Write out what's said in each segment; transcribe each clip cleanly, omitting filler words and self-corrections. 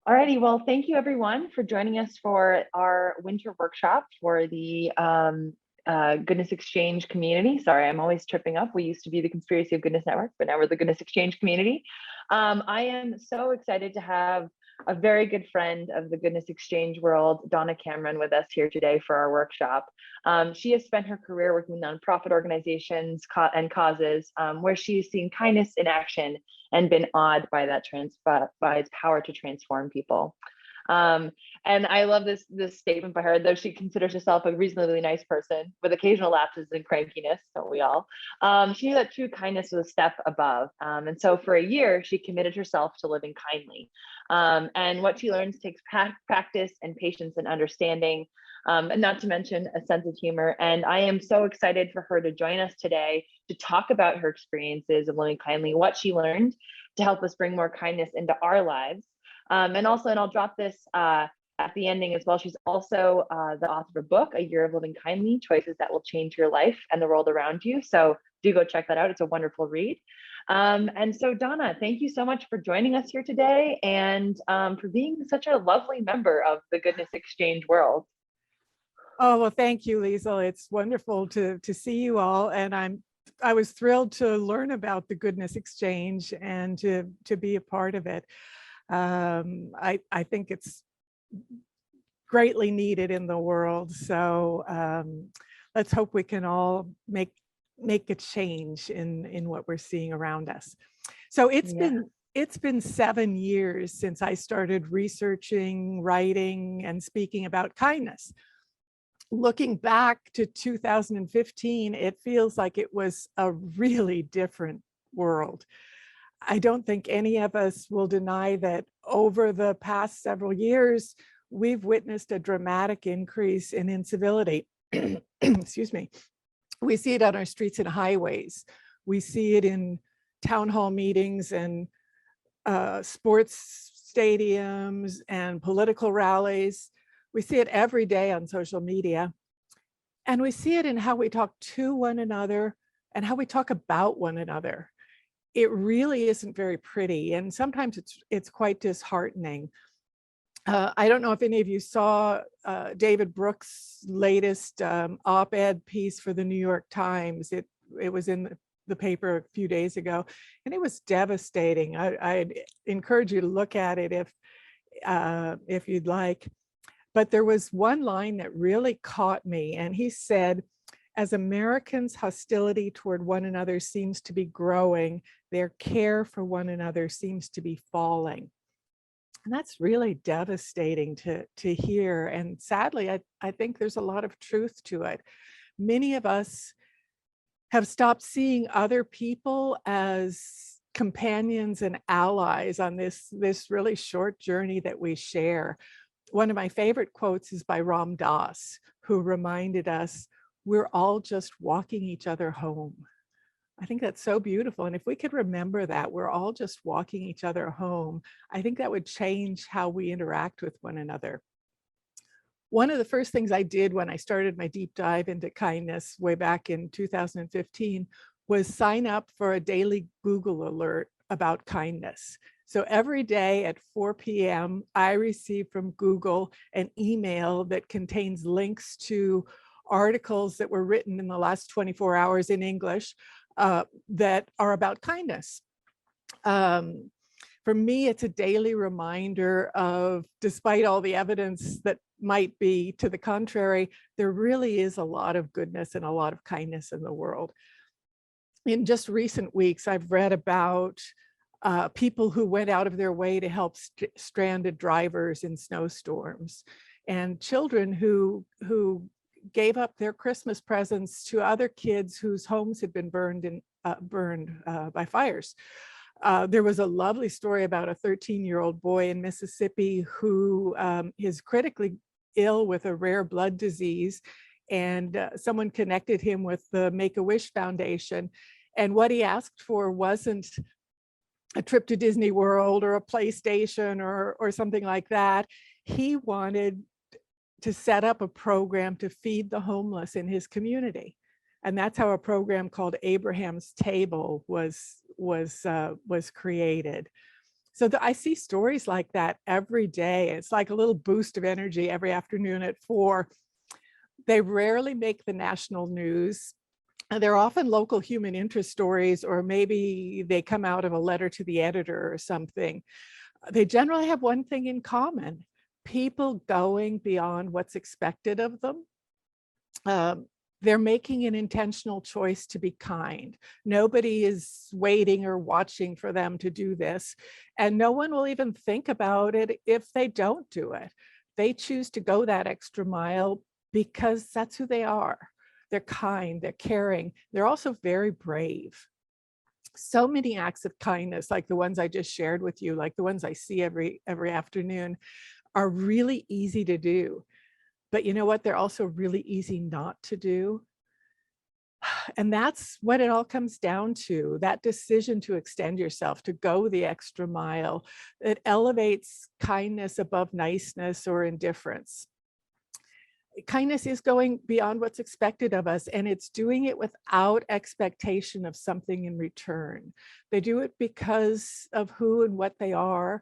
Alrighty, well, thank you everyone for joining us for our winter workshop for the Goodness Exchange community. Sorry, I'm always tripping up. We used to be the Conspiracy of Goodness Network, but now we're the Goodness Exchange community. I am so excited to have a very good friend of the Goodness Exchange world, Donna Cameron, with us here today for our workshop. She has spent her career working with nonprofit organizations and causes where she's seen kindness in action and been awed by that by its power to transform people. Um, and I love this statement by her, though she considers herself a reasonably nice person with occasional lapses in crankiness, don't we all? She knew that true kindness was a step above. And so for a year, she committed herself to living kindly. And what she learns takes practice and patience and understanding, and not to mention a sense of humor. And I am so excited for her to join us today to talk about her experiences of living kindly, what she learned to help us bring more kindness into our lives. And I'll drop this at the ending as well. She's also the author of a book, A Year of Living Kindly, Choices That Will Change Your Life and the World Around You. So do go check that out. It's a wonderful read. And so Donna, thank you so much for joining us here today and for being such a lovely member of the Goodness Exchange world. Oh, well, thank you, Liesl. It's wonderful to see you all. And I was thrilled to learn about the Goodness Exchange and to be a part of it. I think it's greatly needed in the world. So let's hope we can all make a change in what we're seeing around us. So it's been 7 years since I started researching, writing, and speaking about kindness. Looking back to 2015, it feels like it was a really different world. I don't think any of us will deny that over the past several years, we've witnessed a dramatic increase in incivility. Excuse me. We see it on our streets and highways. We see it in town hall meetings and sports stadiums and political rallies. We see it every day on social media. And we see it in how we talk to one another and how we talk about one another. It really isn't very pretty. And sometimes it's quite disheartening. I don't know if any of you saw David Brooks' latest op-ed piece for the New York Times. It was in the paper a few days ago, and it was devastating. I'd encourage you to look at it if you'd like. But there was one line that really caught me, and he said, as Americans' hostility toward one another seems to be growing, their care for one another seems to be falling. And that's really devastating to hear. And sadly, I think there's a lot of truth to it. Many of us have stopped seeing other people as companions and allies on this really short journey that we share. One of my favorite quotes is by Ram Dass, who reminded us, we're all just walking each other home. I think that's so beautiful. And if we could remember that we're all just walking each other home, I think that would change how we interact with one another. One of the first things I did when I started my deep dive into kindness way back in 2015 was sign up for a daily Google alert about kindness. So every day at 4 p.m., I receive from Google an email that contains links to articles that were written in the last 24 hours in English that are about kindness. For me, it's a daily reminder of, despite all the evidence that might be to the contrary, there really is a lot of goodness and a lot of kindness in the world. In just recent weeks, I've read about people who went out of their way to help stranded drivers in snowstorms, and children who gave up their Christmas presents to other kids whose homes had been burned by fires. There was a lovely story about a 13-year-old boy in Mississippi who is critically ill with a rare blood disease, and someone connected him with the Make-A-Wish Foundation. And what he asked for wasn't a trip to Disney World or a PlayStation or something like that. He wanted to set up a program to feed the homeless in his community. And that's how a program called Abraham's Table was created. So I see stories like that every day. It's like a little boost of energy every afternoon at 4. They rarely make the national news. They're often local human interest stories, or maybe they come out of a letter to the editor or something. They generally have one thing in common: people going beyond what's expected of them. They're making an intentional choice to be kind. Nobody is waiting or watching for them to do this. And no one will even think about it if they don't do it. They choose to go that extra mile because that's who they are. They're kind, they're caring. They're also very brave. So many acts of kindness, like the ones I just shared with you, like the ones I see every afternoon, are really easy to do. But you know what? They're also really easy not to do. And that's what it all comes down to, that decision to extend yourself, to go the extra mile. It elevates kindness above niceness or indifference. Kindness is going beyond what's expected of us, and it's doing it without expectation of something in return. They do it because of who and what they are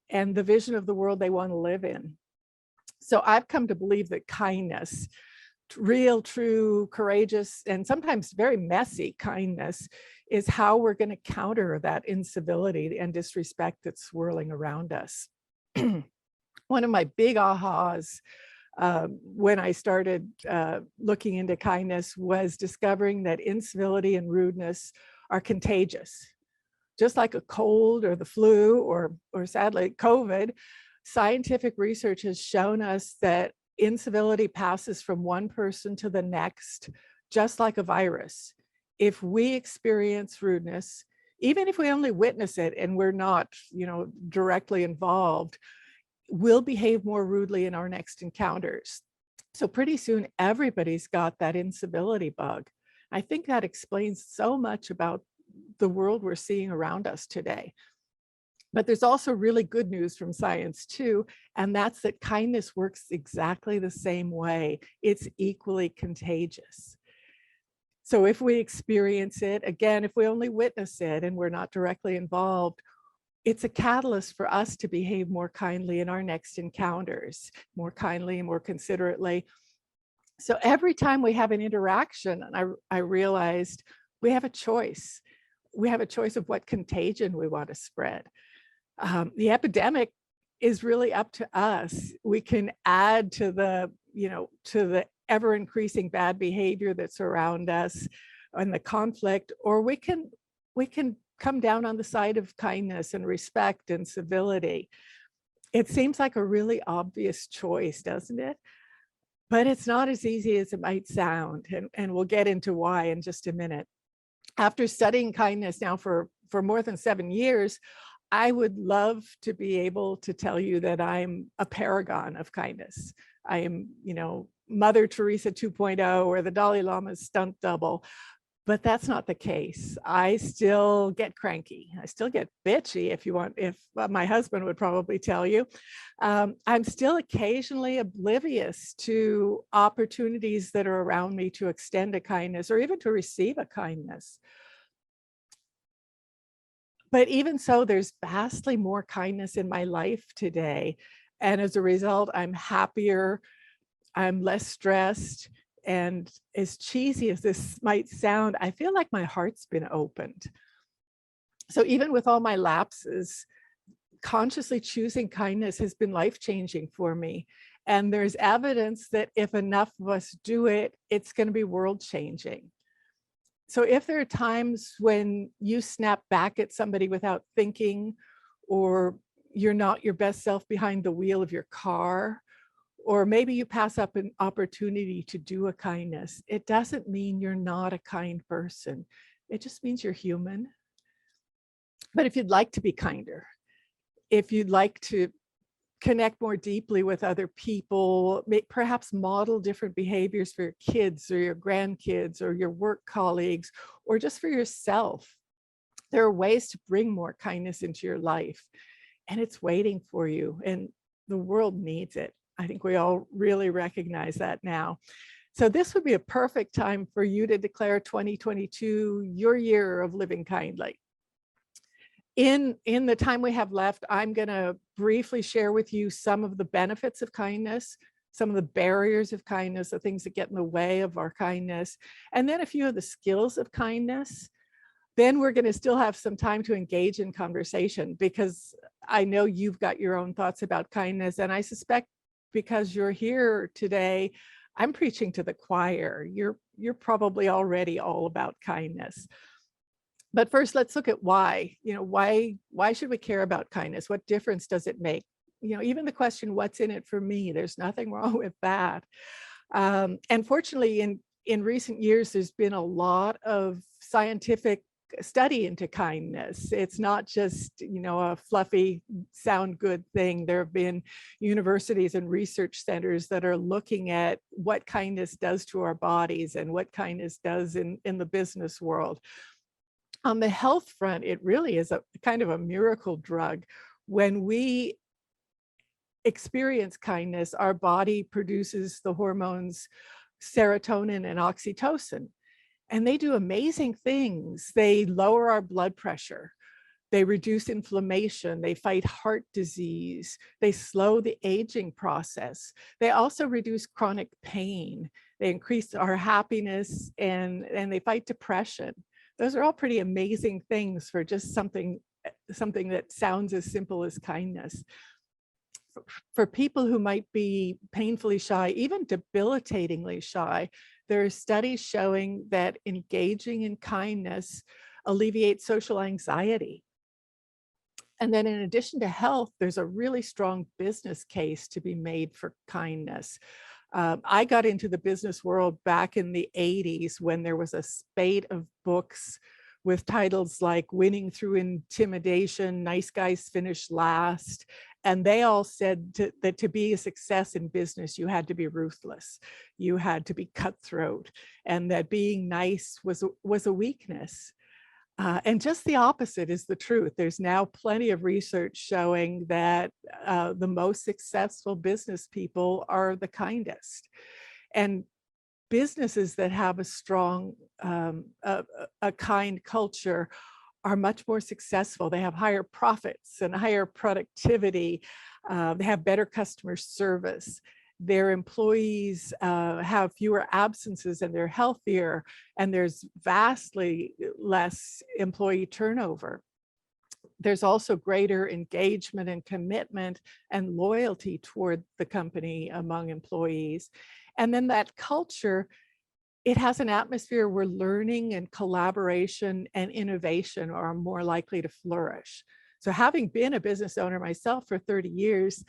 and the vision of the world they want to live in. So I've come to believe that kindness, real, true, courageous, and sometimes very messy kindness, is how we're going to counter that incivility and disrespect that's swirling around us. One of my big ahas when I started looking into kindness was discovering that incivility and rudeness are contagious. Just like a cold or the flu or sadly COVID, scientific research has shown us that incivility passes from one person to the next, just like a virus. If we experience rudeness, even if we only witness it and we're not, directly involved, we'll behave more rudely in our next encounters. So pretty soon, everybody's got that incivility bug. I think that explains so much about the world we're seeing around us today. But there's also really good news from science too, and that's that kindness works exactly the same way. It's equally contagious. So if we experience it, again, if we only witness it and we're not directly involved, it's a catalyst for us to behave more kindly in our next encounters, more kindly and more considerately. So every time we have an interaction, and I realized we have a choice. We have a choice of what contagion we want to spread. The epidemic is really up to us. We can add to the ever increasing bad behavior that's around us and the conflict, or we can come down on the side of kindness and respect and civility. It seems like a really obvious choice, doesn't it? But it's not as easy as it might sound, and we'll get into why in just a minute. After studying kindness now for more than 7 years, I would love to be able to tell you that I'm a paragon of kindness. I am, Mother Teresa 2.0 or the Dalai Lama's stunt double, but that's not the case. I still get cranky. I still get bitchy, if my husband would probably tell you. I'm still occasionally oblivious to opportunities that are around me to extend a kindness or even to receive a kindness. But even so, there's vastly more kindness in my life today. And as a result, I'm happier, I'm less stressed. And as cheesy as this might sound, I feel like my heart's been opened. So even with all my lapses, consciously choosing kindness has been life-changing for me. And there's evidence that if enough of us do it, it's going to be world-changing. So if there are times when you snap back at somebody without thinking, or you're not your best self behind the wheel of your car, or maybe you pass up an opportunity to do a kindness, it doesn't mean you're not a kind person. It just means you're human. But if you'd like to be kinder, if you'd like to connect more deeply with other people, perhaps model different behaviors for your kids or your grandkids or your work colleagues, or just for yourself, there are ways to bring more kindness into your life, and it's waiting for you, and the world needs it. I think we all really recognize that now. So this would be a perfect time for you to declare 2022 your year of living kindly. In the time we have left, I'm going to briefly share with you some of the benefits of kindness, some of the barriers of kindness, the things that get in the way of our kindness, and then a few of the skills of kindness. Then we're going to still have some time to engage in conversation, because I know you've got your own thoughts about kindness, and I suspect because you're here today, I'm preaching to the choir. You're probably already all about kindness. But first, let's look at why. Why should we care about kindness? What difference does it make? Even the question, what's in it for me? There's nothing wrong with that. And fortunately, in recent years, there's been a lot of scientific study into kindness. It's not just, a fluffy, sound good thing. There have been universities and research centers that are looking at what kindness does to our bodies and what kindness does in the business world. On the health front, it really is a kind of a miracle drug. When we experience kindness, our body produces the hormones serotonin and oxytocin, and they do amazing things. They lower our blood pressure. They reduce inflammation. They fight heart disease. They slow the aging process. They also reduce chronic pain. They increase our happiness, and they fight depression. Those are all pretty amazing things for just something that sounds as simple as kindness. For people who might be painfully shy, even debilitatingly shy, there are studies showing that engaging in kindness alleviates social anxiety. And then in addition to health, there's a really strong business case to be made for kindness. I got into the business world back in the 80s when there was a spate of books with titles like Winning Through Intimidation, Nice Guys Finish Last. And they all said that to be a success in business, you had to be ruthless, you had to be cutthroat, and that being nice was a weakness. And just the opposite is the truth. There's now plenty of research showing that the most successful business people are the kindest. And businesses that have a strong, a kind culture are much more successful. They have higher profits and higher productivity. They have better customer service. Their employees have fewer absences and they're healthier, and there's vastly less employee turnover. There's also greater engagement and commitment and loyalty toward the company among employees. And then that culture, it has an atmosphere where learning and collaboration and innovation are more likely to flourish. So having been a business owner myself for 30 years,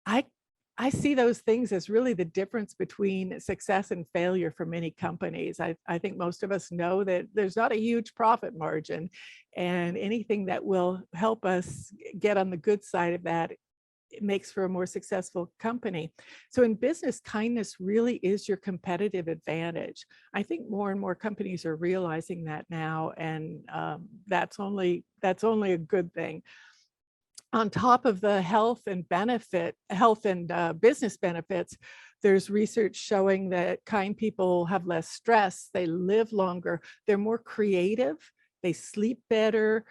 I see those things as really the difference between success and failure for many companies. I think most of us know that there's not a huge profit margin, and anything that will help us get on the good side of that, it makes for a more successful company. So in business, kindness really is your competitive advantage. I think more and more companies are realizing that now, and that's only a good thing. On top of the health and business benefits, there's research showing that kind people have less stress, they live longer, they're more creative, they sleep better,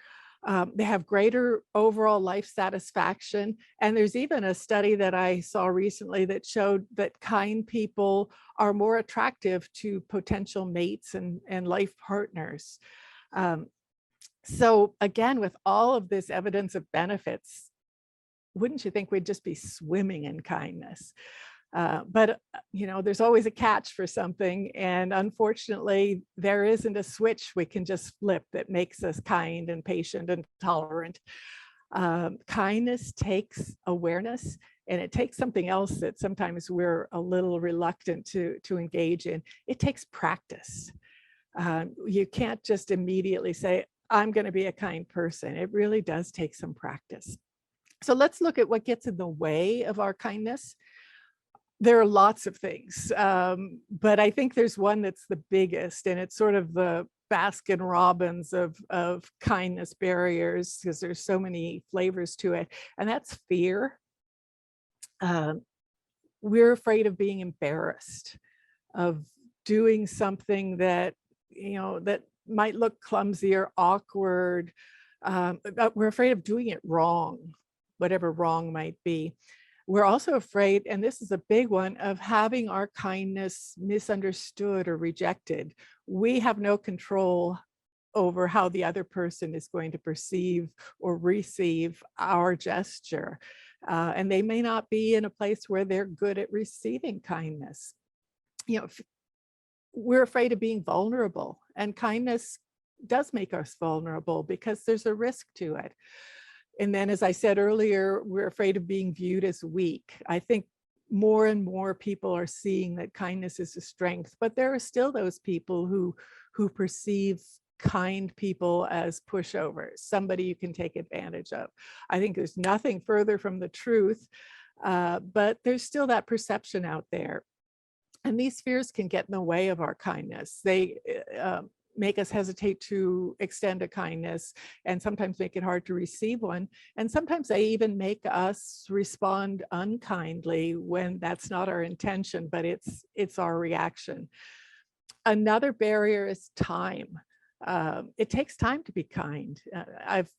they have greater overall life satisfaction. And there's even a study that I saw recently that showed that kind people are more attractive to potential mates and life partners. So again, with all of this evidence of benefits, wouldn't you think we'd just be swimming in kindness? But there's always a catch for something. And unfortunately, there isn't a switch we can just flip that makes us kind and patient and tolerant. Kindness takes awareness, and it takes something else that sometimes we're a little reluctant to engage in. It takes practice. You can't just immediately say, I'm going to be a kind person. It really does take some practice. So let's look at what gets in the way of our kindness. There are lots of things, but I think there's one that's the biggest, and it's sort of the Baskin Robbins of kindness barriers, because there's so many flavors to it, and that's fear. We're afraid of being embarrassed, of doing something that that might look clumsy or awkward. But we're afraid of doing it wrong, whatever wrong might be. We're also afraid, and this is a big one, of having our kindness misunderstood or rejected. We have no control over how the other person is going to perceive or receive our gesture. And they may not be in a place where they're good at receiving kindness. We're afraid of being vulnerable, and kindness does make us vulnerable because there's a risk to it. And then, as I said earlier, we're afraid of being viewed as weak. I think more and more people are seeing that kindness is a strength, but there are still those people who perceive kind people as pushovers, somebody you can take advantage of. I think there's nothing further from the truth, but there's still that perception out there. And these fears can get in the way of our kindness. They make us hesitate to extend a kindness, and sometimes make it hard to receive one. And sometimes they even make us respond unkindly when that's not our intention, but it's our reaction. Another barrier is time. It takes time to be kind. I've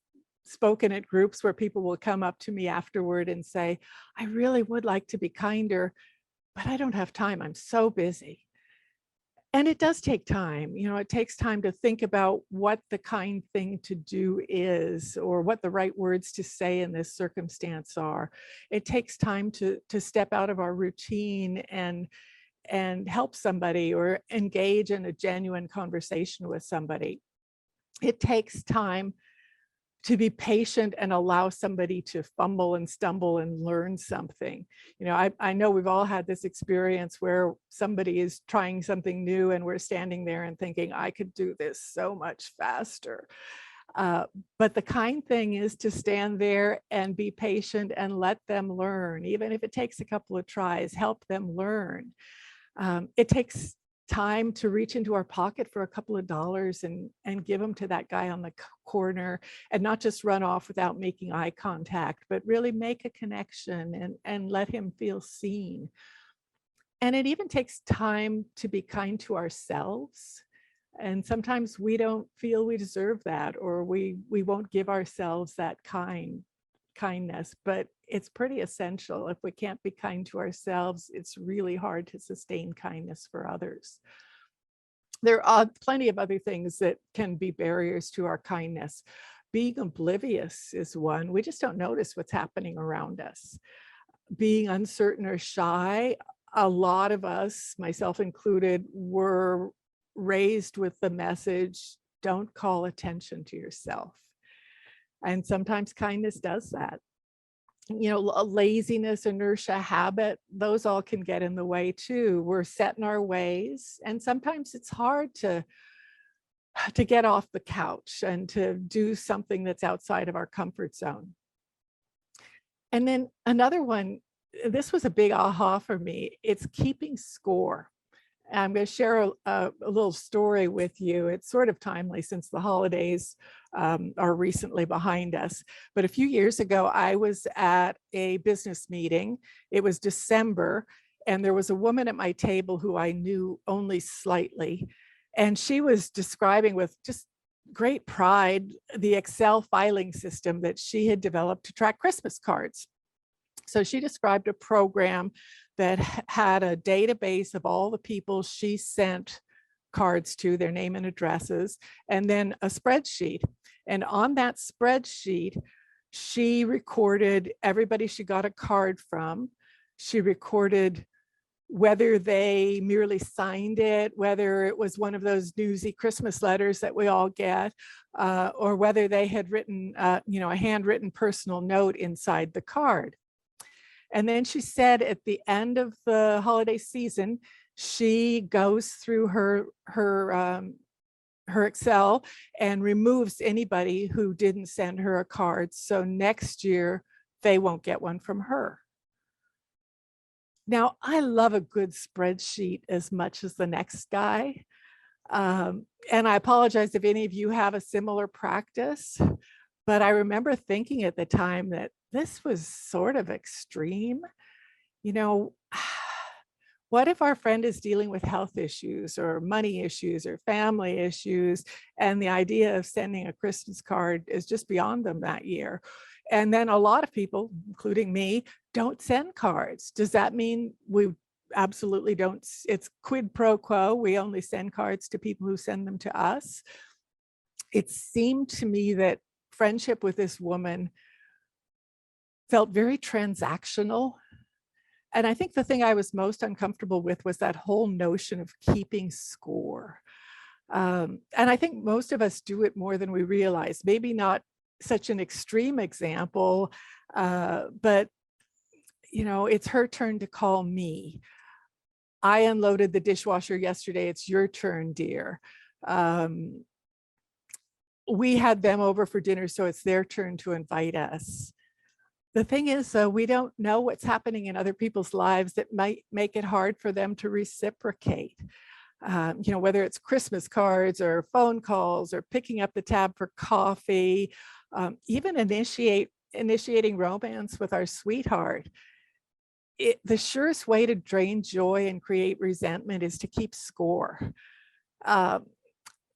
spoken at groups where people will come up to me afterward and say, I really would like to be kinder, but I don't have time. I'm so busy. And it does take time. It takes time to think about what the kind thing to do is, or what the right words to say in this circumstance are. It takes time to step out of our routine and help somebody, or engage in a genuine conversation with somebody. It takes time to be patient and allow somebody to fumble and stumble and learn something. I know we've all had this experience where somebody is trying something new and we're standing there and thinking, I could do this so much faster. But the kind thing is to stand there and be patient and let them learn. Even if it takes a couple of tries, help them learn. It takes time to reach into our pocket for a couple of dollars and give them to that guy on the corner, and not just run off without making eye contact, but really make a connection and let him feel seen. And it even takes time to be kind to ourselves. And sometimes we don't feel we deserve that, or we won't give ourselves that kindness, but it's pretty essential. If we can't be kind to ourselves, it's really hard to sustain kindness for others. There are plenty of other things that can be barriers to our kindness. Being oblivious is one. We just don't notice what's happening around us. Being uncertain or shy. A lot of us, myself included, were raised with the message, don't call attention to yourself. And sometimes kindness does that. Laziness, inertia, habit, those all can get in the way too. We're set in our ways, and sometimes it's hard to get off the couch and to do something that's outside of our comfort zone. And then another one, this was a big aha for me, it's keeping score. I'm going to share a little story with you. It's sort of timely since the holidays are recently behind us. But a few years ago, I was at a business meeting. It was December, and there was a woman at my table who I knew only slightly. And she was describing with just great pride the Excel filing system that she had developed to track Christmas cards. So she described a program that had a database of all the people she sent cards to, their name and addresses, and then a spreadsheet. And on that spreadsheet, she recorded everybody she got a card from. She recorded whether they merely signed it, whether it was one of those newsy Christmas letters that we all get, or whether they had written, a handwritten personal note inside the card. And then she said at the end of the holiday season, she goes through her Excel and removes anybody who didn't send her a card. So next year, they won't get one from her. Now, I love a good spreadsheet as much as the next guy. And I apologize if any of you have a similar practice, but I remember thinking at the time that this was sort of extreme. What if our friend is dealing with health issues or money issues or family issues, and the idea of sending a Christmas card is just beyond them that year? And then a lot of people, including me, don't send cards. Does that mean we absolutely don't? It's quid pro quo. We only send cards to people who send them to us. It seemed to me that friendship with this woman felt very transactional. And I think the thing I was most uncomfortable with was that whole notion of keeping score. And I think most of us do it more than we realize. Maybe not such an extreme example, but it's her turn to call me. I unloaded the dishwasher yesterday. It's your turn, dear. We had them over for dinner, so it's their turn to invite us. The thing is, though, we don't know what's happening in other people's lives that might make it hard for them to reciprocate. Whether it's Christmas cards or phone calls or picking up the tab for coffee, even initiating romance with our sweetheart. The surest way to drain joy and create resentment is to keep score.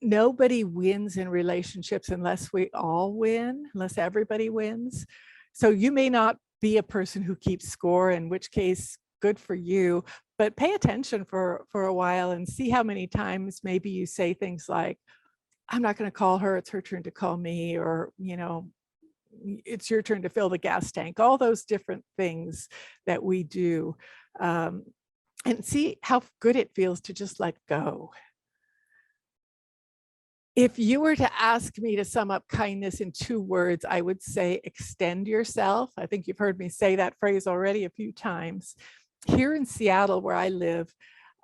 Nobody wins in relationships unless we all win, unless everybody wins. So you may not be a person who keeps score, in which case, good for you, but pay attention for a while and see how many times maybe you say things like, I'm not going to call her, it's her turn to call me, or, it's your turn to fill the gas tank, all those different things that we do. And see how good it feels to just let go. If you were to ask me to sum up kindness in 2 words, I would say extend yourself. I think you've heard me say that phrase already a few times. Here in Seattle, where I live,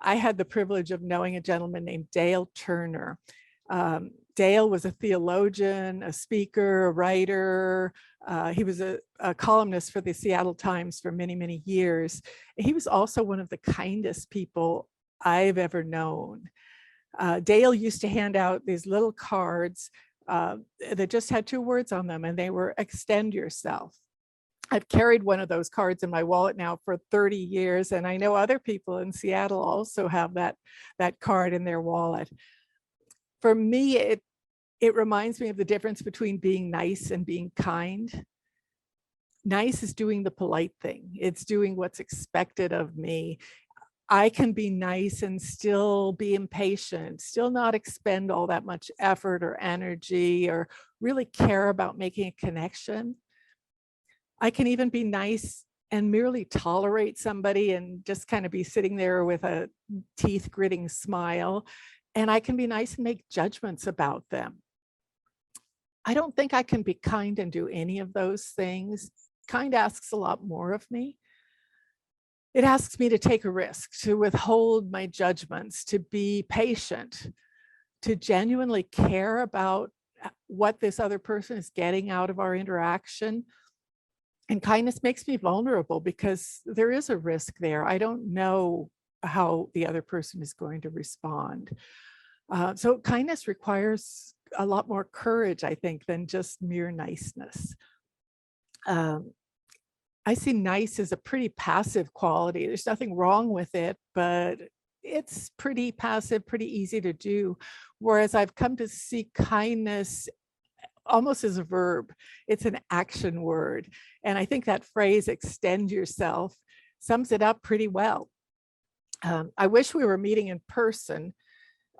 I had the privilege of knowing a gentleman named Dale Turner. Dale was a theologian, a speaker, a writer. He was a columnist for the Seattle Times for many, many years. He was also one of the kindest people I've ever known. Dale used to hand out these little cards that just had 2 words on them, and they were extend yourself. I've carried one of those cards in my wallet now for 30 years, and I know other people in Seattle also have that card in their wallet. For me, it reminds me of the difference between being nice and being kind. Nice is doing the polite thing. It's doing what's expected of me. I can be nice and still be impatient, still not expend all that much effort or energy or really care about making a connection. I can even be nice and merely tolerate somebody and just kind of be sitting there with a teeth gritting smile. And I can be nice and make judgments about them. I don't think I can be kind and do any of those things. Kind asks a lot more of me. It asks me to take a risk, to withhold my judgments, to be patient, to genuinely care about what this other person is getting out of our interaction. And kindness makes me vulnerable because there is a risk there. I don't know how the other person is going to respond. So kindness requires a lot more courage, I think, than just mere niceness. I see nice as a pretty passive quality. There's nothing wrong with it, but it's pretty passive, pretty easy to do. Whereas I've come to see kindness almost as a verb. It's an action word. And I think that phrase, extend yourself, sums it up pretty well. I wish we were meeting in person.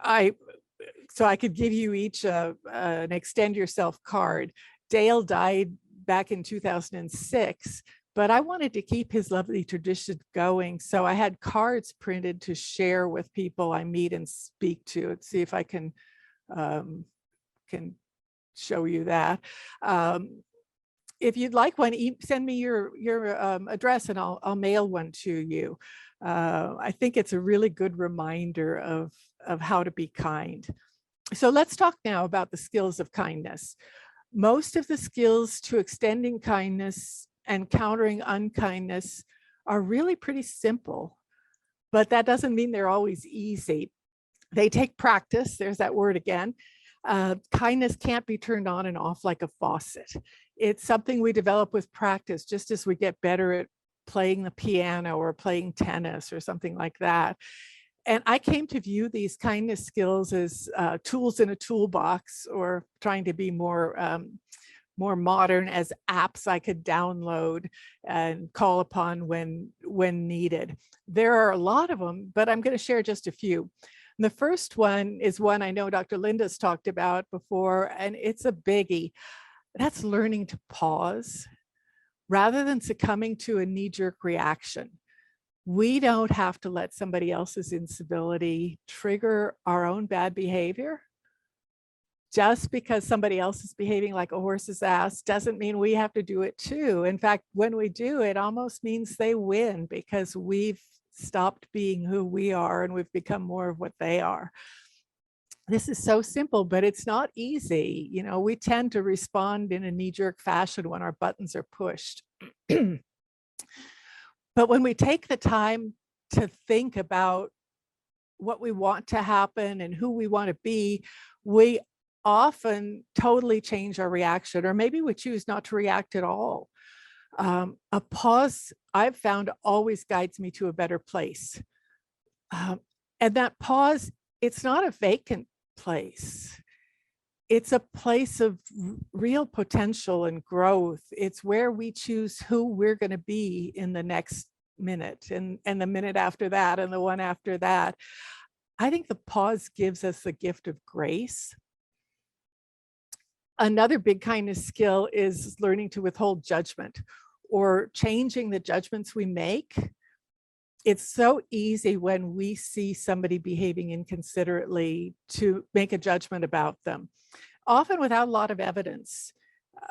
So I could give you each an extend yourself card. Dale died back in 2006, but I wanted to keep his lovely tradition going. So I had cards printed to share with people I meet and speak to. Let's see if I can show you that. If you'd like one, send me your address and I'll mail one to you. I think it's a really good reminder of how to be kind. So let's talk now about the skills of kindness. Most of the skills to extending kindness and countering unkindness are really pretty simple, but that doesn't mean they're always easy. They take practice. There's that word again. Kindness can't be turned on and off like a faucet. It's something we develop with practice, just as we get better at playing the piano or playing tennis or something like that. And I came to view these kindness skills as tools in a toolbox, or trying to be more modern, as apps I could download and call upon when needed. There are a lot of them, but I'm going to share just a few. And the first one is one I know Dr. Linda's talked about before, and it's a biggie. That's learning to pause rather than succumbing to a knee-jerk reaction. We don't have to let somebody else's incivility trigger our own bad behavior. Just because somebody else is behaving like a horse's ass doesn't mean we have to do it too. In fact, when we do, it almost means they win, because we've stopped being who we are and we've become more of what they are. This is so simple, but it's not easy. You know, we tend to respond in a knee-jerk fashion when our buttons are pushed. But when we take the time to think about what we want to happen and who we want to be, we often totally change our reaction, or maybe we choose not to react at all. A pause, I've found, always guides me to a better place. And that pause, it's not a vacant place. It's a place of real potential and growth. It's where we choose who we're going to be in the next minute, and the minute after that, and the one after that. I think the pause gives us the gift of grace. Another big kindness skill is learning to withhold judgment, or changing the judgments we make. It's so easy when we see somebody behaving inconsiderately to make a judgment about them, often without a lot of evidence.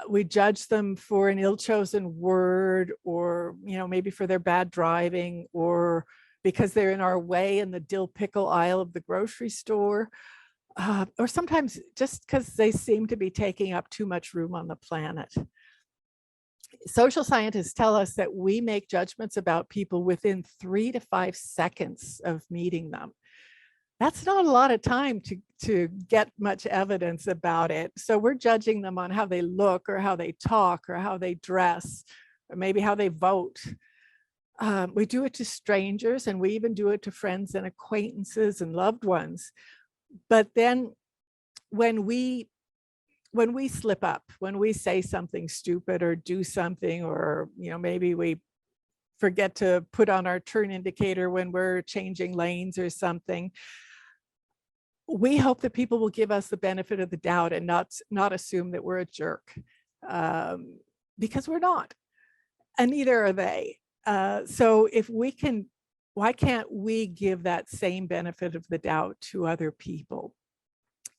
We judge them for an ill-chosen word, or, you know, maybe for their bad driving, or because they're in our way in the dill pickle aisle of the grocery store. Or sometimes just because they seem to be taking up too much room on the planet. Social scientists tell us that we make judgments about people within 3 to 5 seconds of meeting them. That's not a lot of time to get much evidence about it. So we're judging them on how they look, or how they talk, or how they dress, or maybe how they vote. We do it to strangers, and we even do it to friends and acquaintances and loved ones. But then when we slip up, when we say something stupid or do something, or, you know, maybe we forget to put on our turn indicator when we're changing lanes or something, we hope that people will give us the benefit of the doubt and not assume that we're a jerk, because we're not, and neither are they. So if we can, why can't we give that same benefit of the doubt to other people?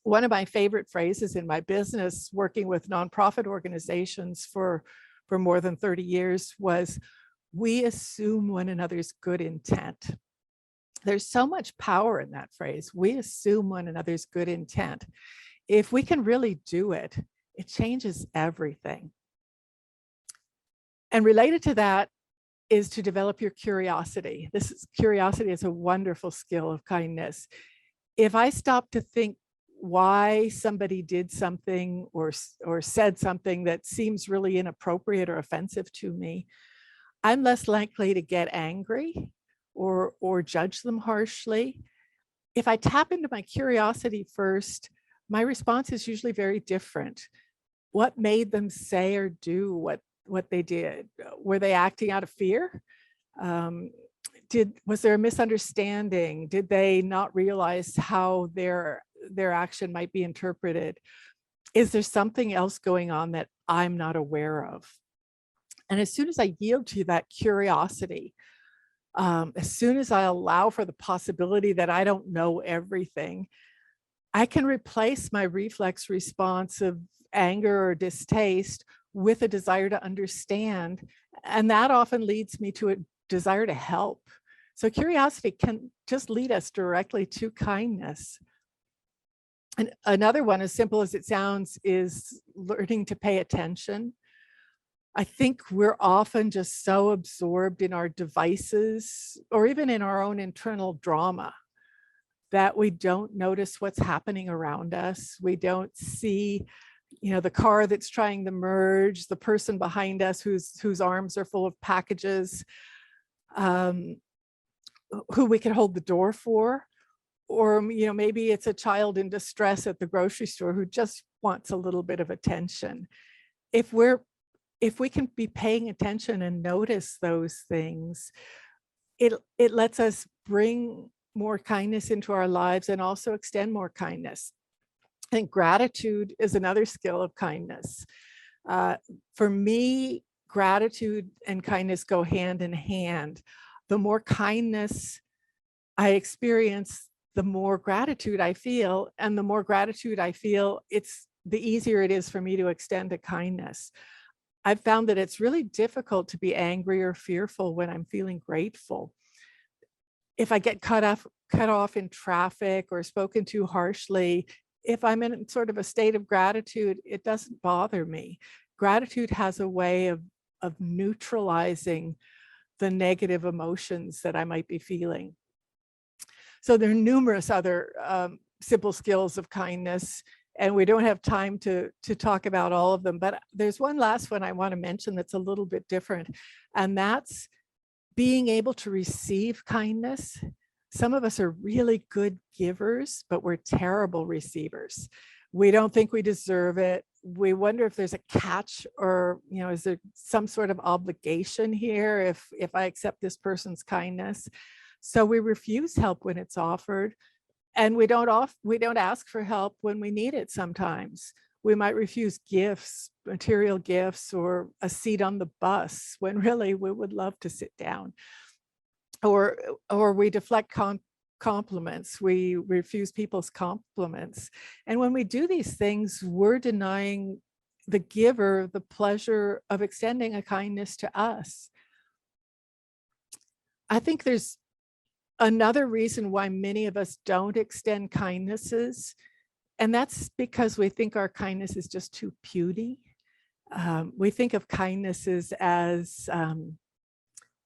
One of my favorite phrases in my business, working with nonprofit organizations for more than 30 years, was, we assume one another's good intent. There's so much power in that phrase. We assume one another's good intent. If we can really do it, it changes everything. And related to that is to develop your curiosity. Curiosity is a wonderful skill of kindness. If I stop to think why somebody did something or said something that seems really inappropriate or offensive to me, I'm less likely to get angry or judge them harshly. If I tap into my curiosity first, my response is usually very different. What made them say or do what they did? Were they acting out of fear? Was there a misunderstanding? Did they not realize how their action might be interpreted? Is there something else going on that I'm not aware of? And as soon as I yield to that curiosity, as soon as I allow for the possibility that I don't know everything, I can replace my reflex response of anger or distaste with a desire to understand. And that often leads me to a desire to help. So curiosity can just lead us directly to kindness. And another one, as simple as it sounds, is learning to pay attention. I think we're often just so absorbed in our devices, or even in our own internal drama, that we don't notice what's happening around us. We don't see, the car that's trying to merge, the person behind us whose arms are full of packages, who we can hold the door for, or maybe it's a child in distress at the grocery store who just wants a little bit of attention. If we can be paying attention and notice those things, it lets us bring more kindness into our lives and also extend more kindness. I think gratitude is another skill of kindness. For me, gratitude and kindness go hand in hand. The more kindness I experience, the more gratitude I feel, and the more gratitude I feel, the easier it is for me to extend a kindness. I've found that it's really difficult to be angry or fearful when I'm feeling grateful. If I get cut off in traffic or spoken to harshly, if I'm in sort of a state of gratitude, it doesn't bother me. Gratitude has a way of neutralizing the negative emotions that I might be feeling. So there are numerous other simple skills of kindness, and we don't have time to talk about all of them, but there's one last one I want to mention that's a little bit different, and that's being able to receive kindness. Some of us are really good givers, but we're terrible receivers. We don't think we deserve it. We wonder if there's a catch, or is there some sort of obligation here if I accept this person's kindness. So we refuse help when it's offered, and we don't ask for help when we need it. Sometimes we might refuse gifts, material gifts, or a seat on the bus when really we would love to sit down. Or we deflect compliments. We refuse people's compliments. And when we do these things, we're denying the giver the pleasure of extending a kindness to us. I think there's another reason why many of us don't extend kindnesses, and that's because we think our kindness is just too puny. We think of kindnesses as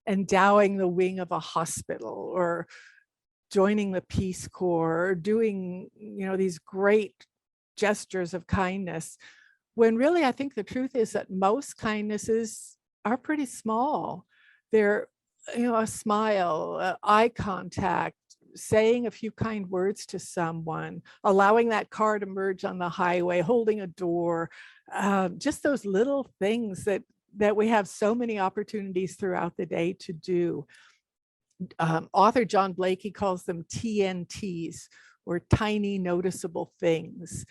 endowing the wing of a hospital, or joining the Peace Corps, or doing these great gestures of kindness, when really I think the truth is that most kindnesses are pretty small. They're a smile, eye contact, saying a few kind words to someone, allowing that car to merge on the highway, holding a door, just those little things that we have so many opportunities throughout the day to do. Author John Blakey calls them TNTs, or tiny noticeable things.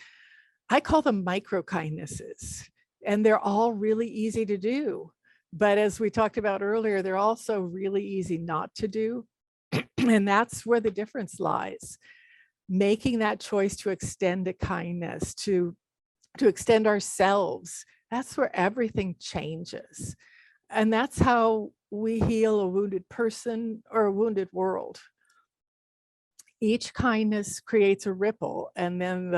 I call them micro kindnesses, and they're all really easy to do. But as we talked about earlier, they're also really easy not to do. And that's where the difference lies. Making that choice to extend a kindness, to extend ourselves, that's where everything changes. And that's how we heal a wounded person or a wounded world. Each kindness creates a ripple, and then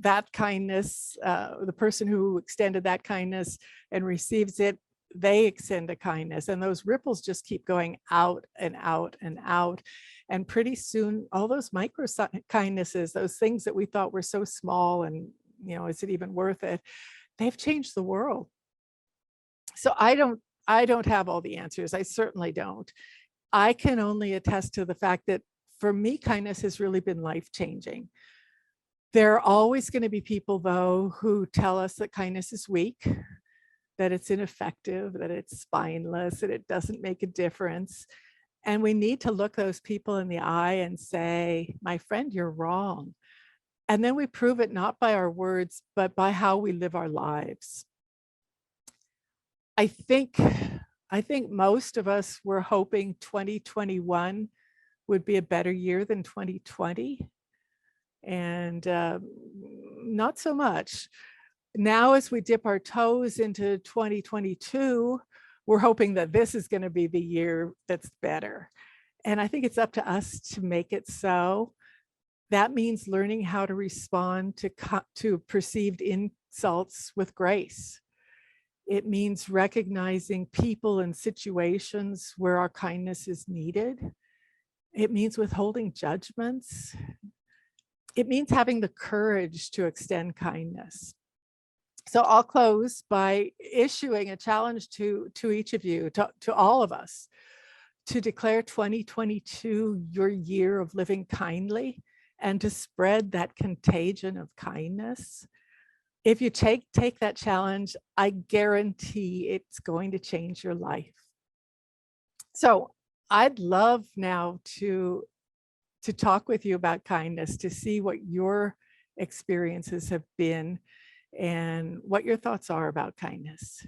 that kindness, the person who extended that kindness and receives it, they extend a kindness, and those ripples just keep going out and out and out. And pretty soon, all those micro kindnesses, those things that we thought were so small and, is it even worth it? They've changed the world. So I don't have all the answers. I certainly don't. I can only attest to the fact that for me, kindness has really been life-changing. There are always going to be people, though, who tell us that kindness is weak, that it's ineffective, that it's spineless, that it doesn't make a difference. And we need to look those people in the eye and say, my friend, you're wrong. And then we prove it not by our words, but by how we live our lives. I think most of us were hoping 2021 would be a better year than 2020. And not so much. Now, as we dip our toes into 2022, we're hoping that this is going to be the year that's better. And I think it's up to us to make it so. That means learning how to respond to perceived insults with grace. It means recognizing people and situations where our kindness is needed. It means withholding judgments. It means having the courage to extend kindness. So I'll close by issuing a challenge to each of you, to all of us, to declare 2022 your year of living kindly and to spread that contagion of kindness. If you take that challenge, I guarantee it's going to change your life. So I'd love now to talk with you about kindness, to see what your experiences have been and what your thoughts are about kindness.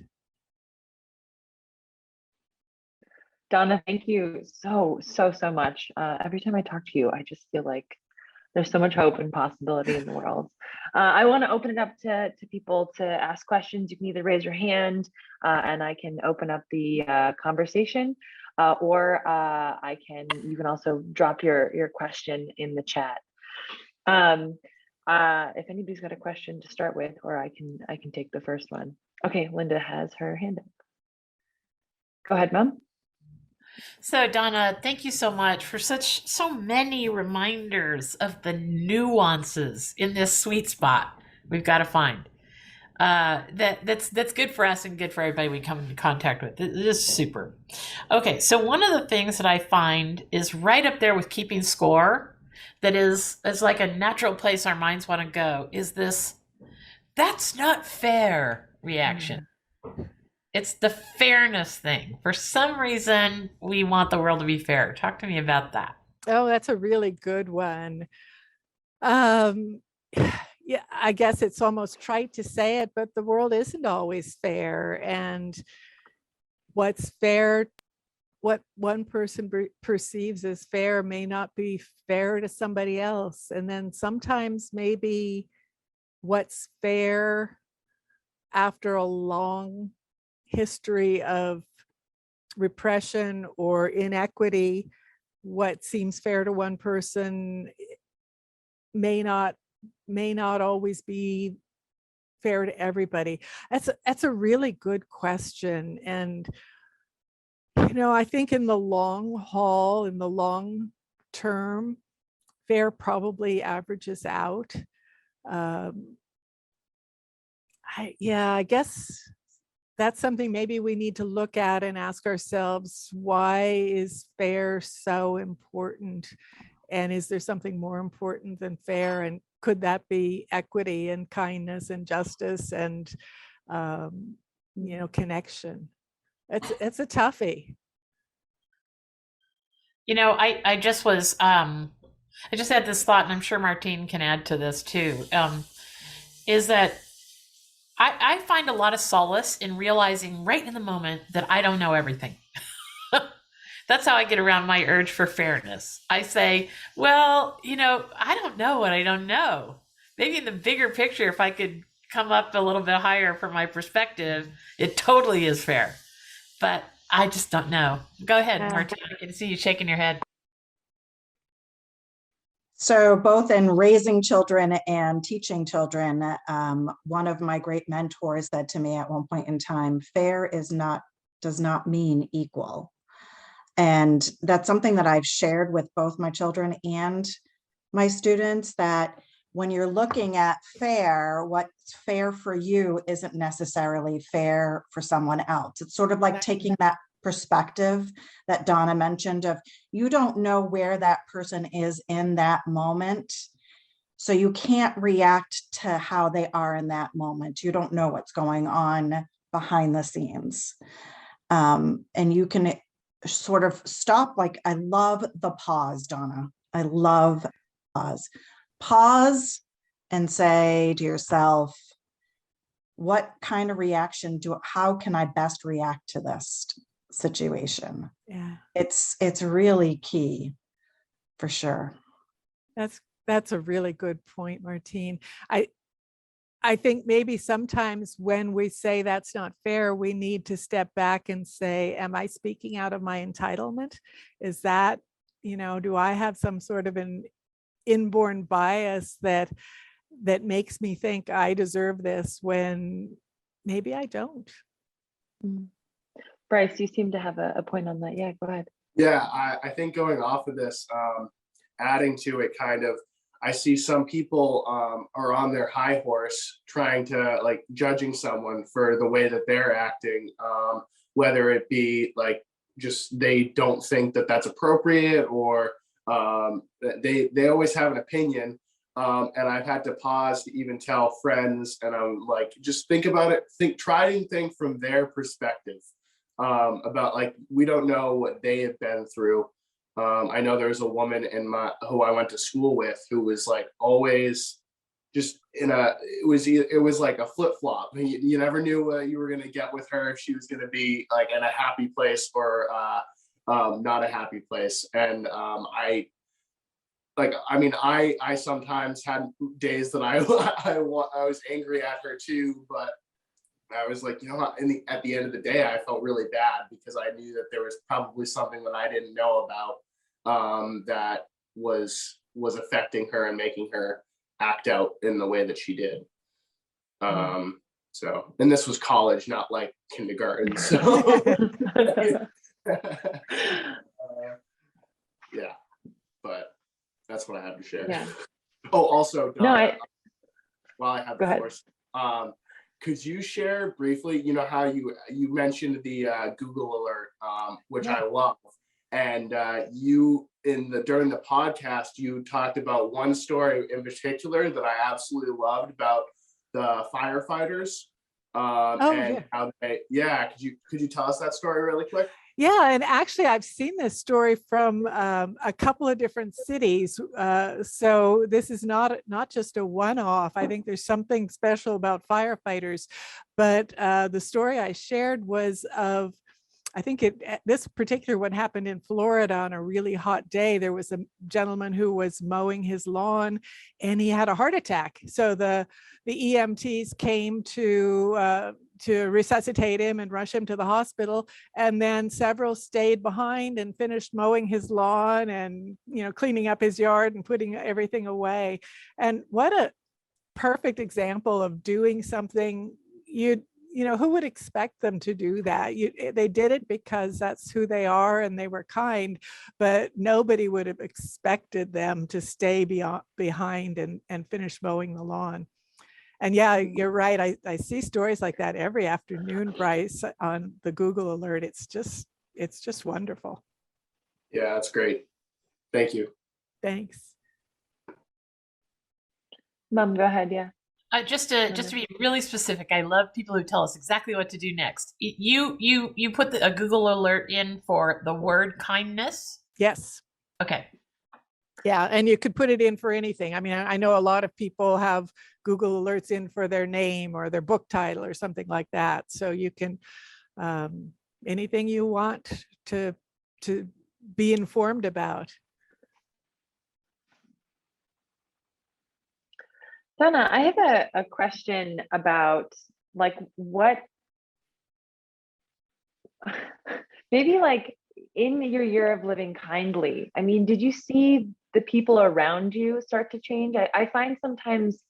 Donna, thank you so much. Every time I talk to you, I just feel like there's so much hope and possibility in the world. I want to open it up to people to ask questions. You can either raise your hand and I can open up the conversation, or you can also drop your question in the chat. If anybody's got a question to start with, or I can take the first one. Okay, Linda has her hand up. Go ahead, Mom. So Donna, thank you so much for so many reminders of the nuances in this sweet spot we've got to find. That's good for us and good for everybody we come into contact with. It is super. Okay, so one of the things that I find is right up there with keeping score, that is like a natural place our minds want to go, is this "that's not fair" reaction. It's the fairness thing. For some reason, we want the world to be fair. Talk to me about that. Oh, that's a really good one. Yeah, I guess it's almost trite to say it, but the world isn't always fair. And what's fair, what one person perceives as fair may not be fair to somebody else. And then sometimes maybe what's fair after a long history of repression or inequity, what seems fair to one person may not always be fair to everybody. That's a really good question. And I think in the long haul, in the long term, fair probably averages out. I guess that's something maybe we need to look at and ask ourselves, why is fair so important? And is there something more important than fair? And could that be equity and kindness and justice and, connection? It's a toughie. I just was, I just had this thought, and I'm sure Martine can add to this too, is that I find a lot of solace in realizing right in the moment that I don't know everything. That's how I get around my urge for fairness. I say, well, I don't know what I don't know. Maybe in the bigger picture, if I could come up a little bit higher from my perspective, it totally is fair. But I just don't know. Go ahead, Martine. I can see you shaking your head. So both in raising children and teaching children, one of my great mentors said to me at one point in time, fair does not mean equal. And that's something that I've shared with both my children and my students, that when you're looking at fair, what's fair for you isn't necessarily fair for someone else. It's sort of like taking that perspective that Donna mentioned of, you don't know where that person is in that moment. So you can't react to how they are in that moment. You don't know what's going on behind the scenes. And you can sort of stop. Like, I love the pause, Donna. I love pause. Pause and say to yourself, what kind of reaction how can I best react to this situation? Yeah, it's really key, for sure. That's a really good point, Martine. I think maybe sometimes when we say that's not fair, we need to step back and say, am I speaking out of my entitlement? Is that, do I have some sort of an inborn bias that makes me think I deserve this when maybe I don't? Bryce, you seem to have a point on that. Yeah, go ahead. Yeah, I think going off of this, adding to it kind of, I see some people are on their high horse trying to like judging someone for the way that they're acting, whether it be like just they don't think that that's appropriate, or they always have an opinion. And I've had to pause to even tell friends, and I'm like, just think about it, try and think from their perspective, about like, we don't know what they have been through. I know there was a woman who I went to school with who was like always just it was like a flip flop. You never knew what you were gonna get with her, if she was gonna be like in a happy place or not a happy place. And I sometimes had days that I was angry at her too, but I was like, you know what, at the end of the day, I felt really bad because I knew that there was probably something that I didn't know about, that was affecting her and making her act out in the way that she did. So, and this was college, not like kindergarten. So yeah, but that's what I have to share. Yeah. Oh, also, Donna, while I have Go the ahead. course, could you share briefly, you know, how you mentioned the Google alert, which I love, and during the podcast, you talked about one story in particular that I absolutely loved about the firefighters, and how they, could you tell us that story really quick? Yeah, and actually I've seen this story from a couple of different cities. So this is not just a one-off. I think there's something special about firefighters. But the story I shared was of, I think this particular one happened in Florida on a really hot day. There was a gentleman who was mowing his lawn and he had a heart attack. So the EMTs came to resuscitate him and rush him to the hospital. And then several stayed behind and finished mowing his lawn and, you know, cleaning up his yard and putting everything away. And what a perfect example of doing something you know, who would expect them to do that? They did it because that's who they are and they were kind, but nobody would have expected them to stay behind and finish mowing the lawn. And yeah, you're right. I see stories like that every afternoon, Bryce, on the Google alert. It's just wonderful. Yeah, that's great. Thank you. Thanks. Mom, go ahead. Yeah. Just to be really specific, I love people who tell us exactly what to do next. You put a Google alert in for the word kindness? Yes. Okay. Yeah, and you could put it in for anything. I mean, I know a lot of people have Google alerts in for their name or their book title or something like that. So you can, anything you want to be informed about. Donna, I have a question about like what, maybe like in your year of living kindly, I mean, did you see the people around you start to change? I find sometimes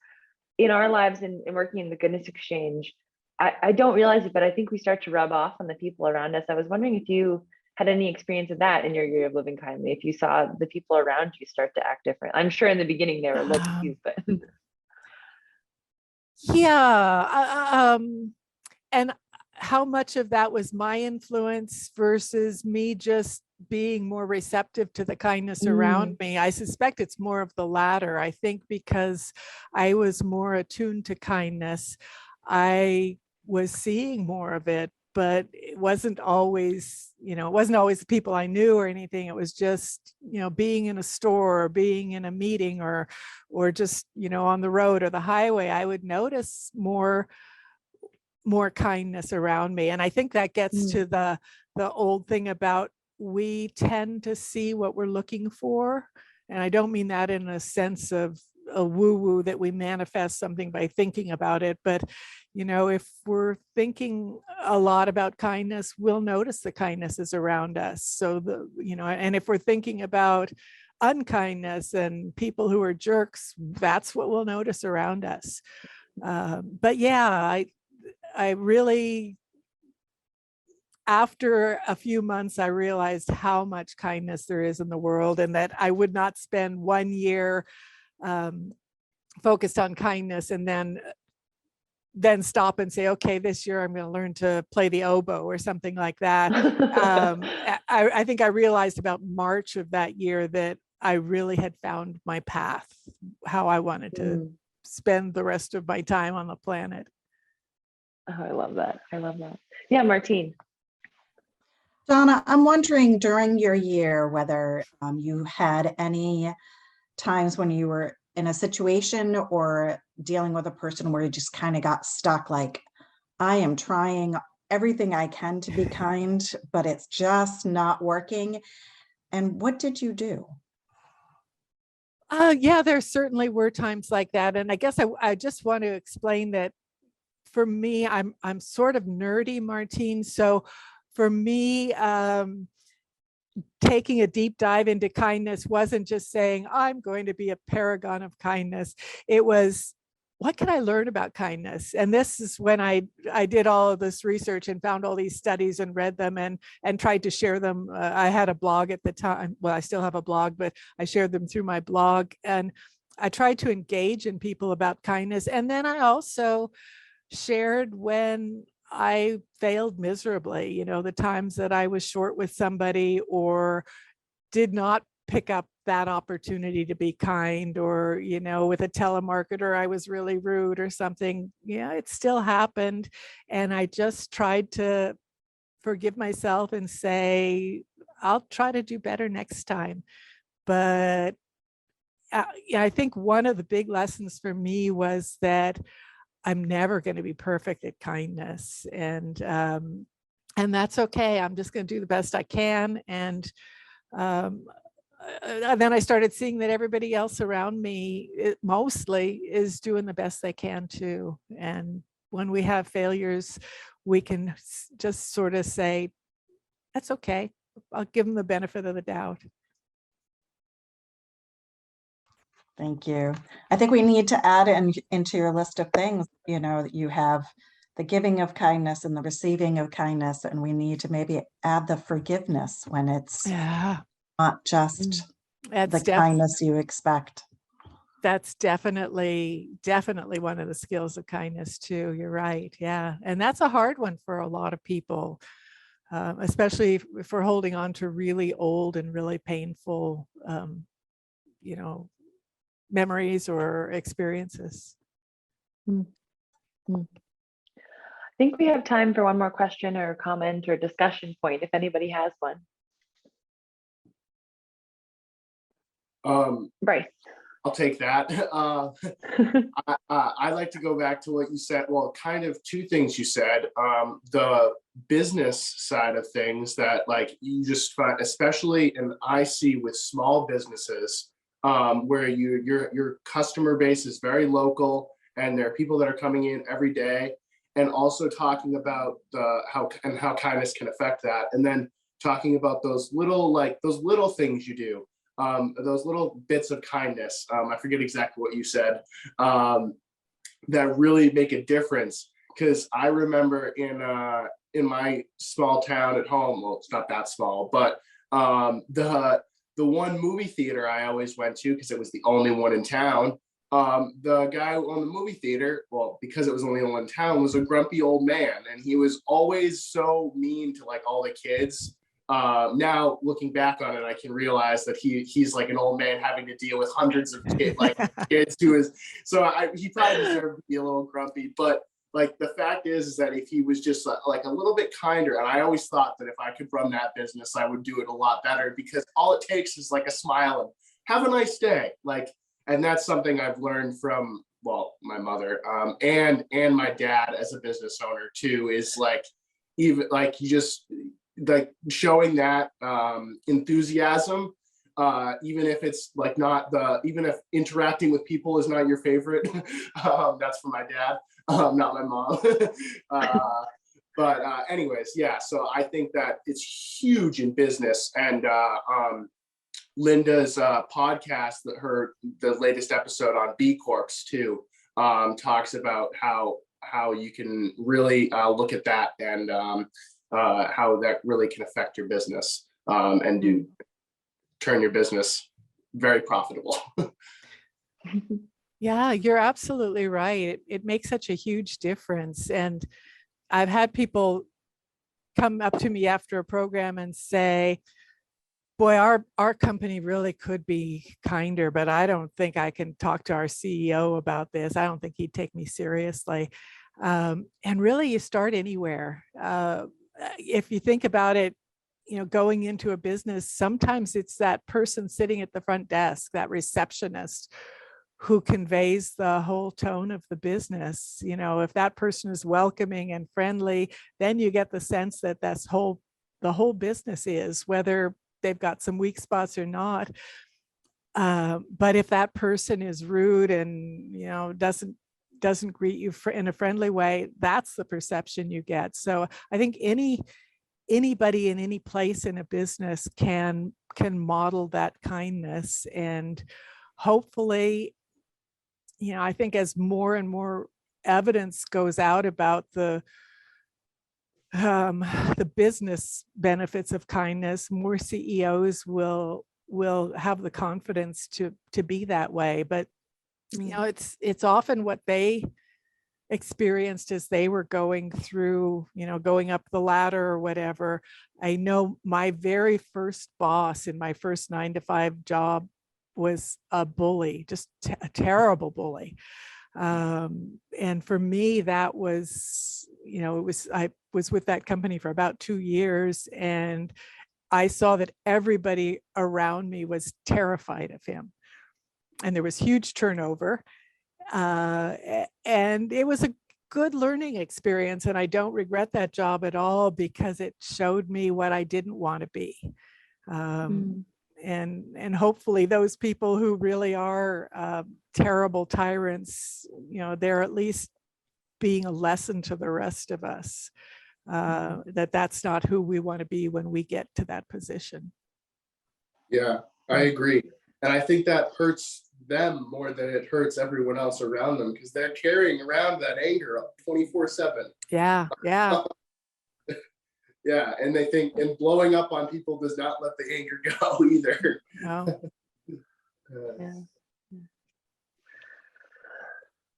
in our lives and working in the goodness exchange, I don't realize it, but I think we start to rub off on the people around us. I was wondering if you had any experience of that in your year of living kindly, if you saw the people around you start to act different. I'm sure in the beginning they were a little confused, but yeah, and how much of that was my influence versus me just being more receptive to the kindness around me? I suspect it's more of the latter. I think because I was more attuned to kindness, I was seeing more of it, but it wasn't always, you know, it wasn't always the people I knew or anything. It was just, you know, being in a store or being in a meeting or just, you know, on the road or the highway, I would notice more kindness around me. And I think that gets to the old thing about we tend to see what we're looking for. And I don't mean that in a sense of a woo-woo that we manifest something by thinking about it, but you know, if we're thinking a lot about kindness, we'll notice the kindnesses around us. So you know, and if we're thinking about unkindness and people who are jerks, that's what we'll notice around us. But yeah, I really, after a few months, I realized how much kindness there is in the world, and that I would not spend 1 year focused on kindness, and then stop and say, okay, this year I'm going to learn to play the oboe or something like that. I think I realized about March of that year that I really had found my path, how I wanted to spend the rest of my time on the planet. Oh, I love that. I love that. Yeah, Martine. Donna, I'm wondering during your year whether you had any times when you were in a situation or dealing with a person where you just kind of got stuck, like, I am trying everything I can to be kind, but it's just not working. And what did you do? Yeah, there certainly were times like that. And I guess I just want to explain that for me, I'm sort of nerdy, Martine. So for me, taking a deep dive into kindness wasn't just saying, I'm going to be a paragon of kindness. It was, what can I learn about kindness? And this is when I did all of this research and found all these studies and read them and tried to share them. I had a blog at the time. Well, I still have a blog, but I shared them through my blog. And I tried to engage in people about kindness. And then I also shared when I failed miserably, you know, the times that I was short with somebody or did not pick up that opportunity to be kind, or, you know, with a telemarketer, I was really rude or something. Yeah, it still happened. And I just tried to forgive myself and say, I'll try to do better next time. But yeah, I think one of the big lessons for me was that I'm never going to be perfect at kindness, and that's okay. I'm just going to do the best I can, and then I started seeing that everybody else around me mostly is doing the best they can too. And when we have failures, we can just sort of say, "That's okay. I'll give them the benefit of the doubt." Thank you. I think we need to add into your list of things, you know, you have the giving of kindness and the receiving of kindness, and we need to maybe add the forgiveness when it's not just the kindness you expect. That's definitely one of the skills of kindness too. You're right. Yeah. And that's a hard one for a lot of people, especially if we're holding on to really old and really painful, you know, memories or experiences. I think we have time for one more question or comment or discussion point, if anybody has one. Bryce. I'll take that. I'd like to go back to what you said. Well, kind of two things you said. The business side of things that, like, you just find, especially, and I see with small businesses, where your customer base is very local, and there are people that are coming in every day, and also talking about how kindness can affect that, and then talking about those little things you do. Those little bits of kindness, I forget exactly what you said, that really make a difference. Because I remember in my small town at home, well, it's not that small, but the one movie theater I always went to, because it was the only one in town, the guy who owned the movie theater, well, because it was only one in town, was a grumpy old man, and he was always so mean to, like, all the kids. Now looking back on it, I can realize that he's like an old man having to deal with hundreds of kids, like kids who is, so he probably deserved to be a little grumpy. But, like, the fact is that if he was just like a little bit kinder, and I always thought that if I could run that business, I would do it a lot better, because all it takes is like a smile and have a nice day. Like, and that's something I've learned from, well, my mother, and my dad as a business owner too, is like, even like, you just, like, showing that enthusiasm, even if it's like even if interacting with people is not your favorite. That's from my dad, not my mom. But anyways, yeah, so I think that it's huge in business. And Linda's podcast, the latest episode on B Corps too, talks about how you can really look at that, and how that really can affect your business, and turn your business very profitable. Yeah, you're absolutely right. It makes such a huge difference. And I've had people come up to me after a program and say, boy, our company really could be kinder, but I don't think I can talk to our CEO about this. I don't think he'd take me seriously. And really, you start anywhere. If you think about it, going into a business, sometimes it's that person sitting at the front desk, that receptionist, who conveys the whole tone of the business. If that person is welcoming and friendly, then you get the sense that the whole business is, whether they've got some weak spots or not. But if that person is rude and doesn't greet you in a friendly way, that's the perception you get. So I think anybody in any place in a business can model that kindness. And hopefully, I think as more and more evidence goes out about the business benefits of kindness, more CEOs will have the confidence to be that way. But it's often what they experienced as they were going through, going up the ladder or whatever. I know my very first boss in my first 9-to-5 job was a bully, just a terrible bully. And for me, that was, I was with that company for about 2 years, and I saw that everybody around me was terrified of him. And there was huge turnover. And it was a good learning experience. And I don't regret that job at all, because it showed me what I didn't want to be. And hopefully those people who really are terrible tyrants, they're at least being a lesson to the rest of us, that's not who we want to be when we get to that position. Yeah, I agree. And I think that hurts them more than it hurts everyone else around them, because they're carrying around that anger 24/7. Yeah. Yeah, and they think, and blowing up on people does not let the anger go either. No. Yeah.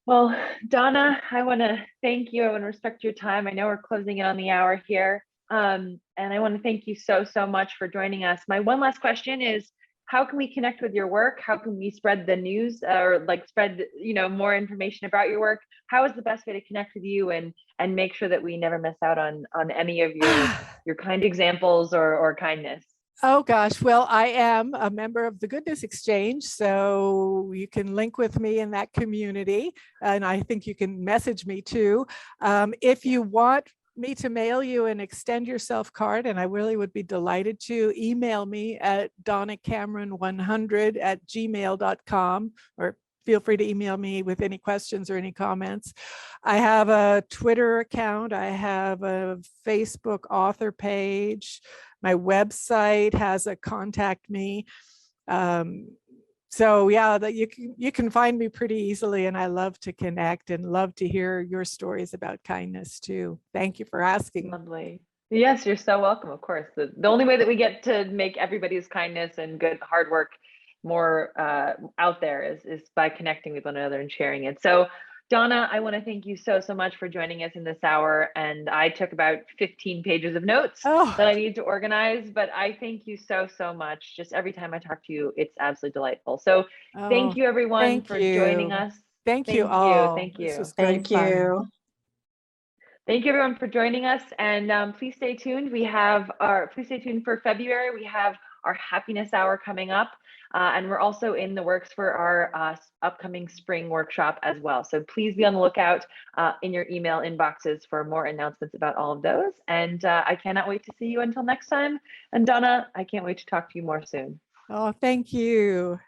Well, Donna, I want to thank you. I want to respect your time. I know we're closing in on the hour here. And I want to thank you so much for joining us. My one last question is, how can we connect with your work? How can we spread the news, or spread, more information about your work? How is the best way to connect with you and make sure that we never miss out on any of your kind examples or kindness? Oh gosh, well, I am a member of the Goodness Exchange, so you can link with me in that community, and I think you can message me too. If you want me to mail you an Extend Yourself card, and I really would be delighted to, email me at donnacameron100@gmail.com, or feel free to email me with any questions or any comments. I have a Twitter account. I have a Facebook author page. My website has a contact me. So yeah, that you can find me pretty easily, and I love to connect and love to hear your stories about kindness too. Thank you for asking. Lovely. Yes, you're so welcome. Of course, the only way that we get to make everybody's kindness and good hard work more out there is by connecting with one another and sharing it. So, Donna, I want to thank you so much for joining us in this hour. And I took about 15 pages of notes that I need to organize, but I thank you so much. Just every time I talk to you, it's absolutely delightful. So thank you, everyone, for joining us. Thank you all. Thank you. This was great fun. Thank you, everyone, for joining us. And please stay tuned. Please stay tuned for February. We have our happiness hour coming up. And we're also in the works for our upcoming spring workshop as well. So please be on the lookout in your email inboxes for more announcements about all of those. And I cannot wait to see you until next time. And Donna, I can't wait to talk to you more soon. Oh, thank you.